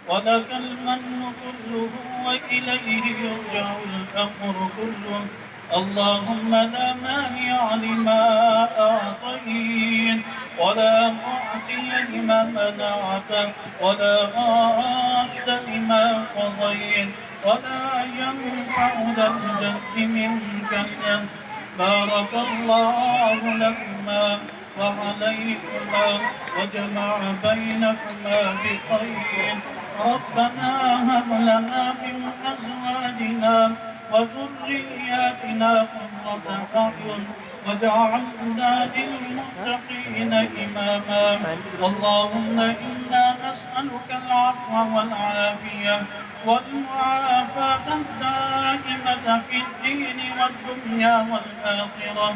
ولك المن كله وإليه يرجع الأمر كله. اللهم لا مانع لما أعطيت ولا معطي لما منعت ولا راد لما قضيت ولا ينفع ذا الجد منك الجد. بارك الله لكما وعليكما وجمع بينكما بخير. ربنا هب لنا من أزواجنا وذرياتنا قرة أعين واجعلنا للمتقين إماما. اللهم إنا نسألك العفو والعافية والمعافاة الدائمة في الدين والدنيا والآخرة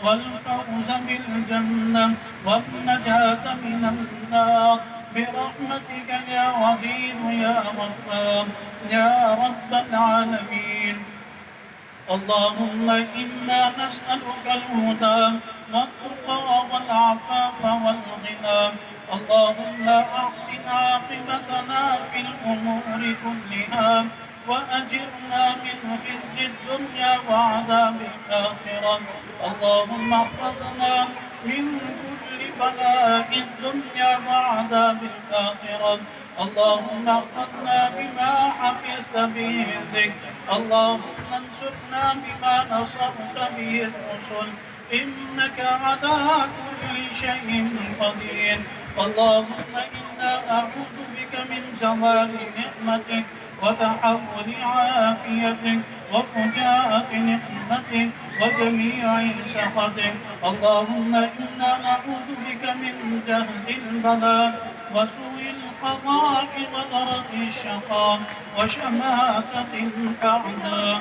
والفوز بالجنة والنجاة من النار برحمتك يا وكيل يا غفار يا رب العالمين. اللهم إنا نسألك الهدى والتقى والعفاف والغنى. اللهم أحسن عاقبتنا في الأمور كلها وأجرنا من خزي الدنيا وعذاب الآخرة. اللهم احفظنا من كل بلاء الدنيا وعذاب الآخرة. اللهم احفظنا بما حفظت به الذكر. اللهم انصرنا بما نصرت به الرسل إنك على كل شيء قدير. اللهم إنا نعوذ بك من زوال نعمتك وتحول عافيتك وفجاءة نقمتك وجميع سخطك. اللهم إنا نعوذ بك من جهد البلاء وسوء القضاء وغرق الشقاء وشماتة الأعداء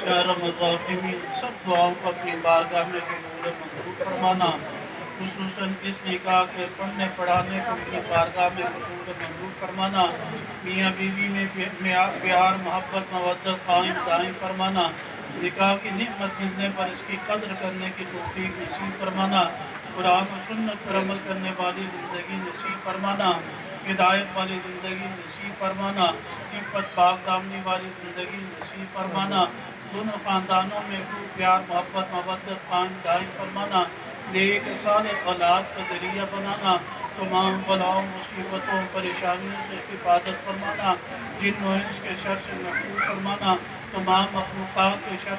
या रहमान सब दुआओं को अपनी बारगाह में कबूल मंजूर फरमाना। खुसूसन इस निकाह के पढ़ने पढ़ाने को अपनी बारगाह में कबूल मंजूर फरमाना। मियाँ बीवी में प्यार मोहब्बत मवद्दत कायम दायम फरमाना। निकाह की निअमत मिलने पर इसकी कद्र करने की तौफीक नसीब फरमाना। कुरान और सुन्नत पर अमल करने वाली ज़िंदगी नसीब फरमाना। हिदायत वाली ज़िंदगी नसीब फरमाना। इफ़्फ़त पाक दामनी वाली ज़िंदगी नसीब फरमाना। दोनों ख़ानदानों में खूब प्यार मोहब्बत मवद्दत कायम दायम फरमाना। नेक सालेह औलाद का ज़रिया बनाना। तमाम बलाओं मुसीबतों परेशानियों से हिफाजत फरमाना। जिन व इंस के शर से महफूज फरमाना। तमाम मखलूक़ात के शर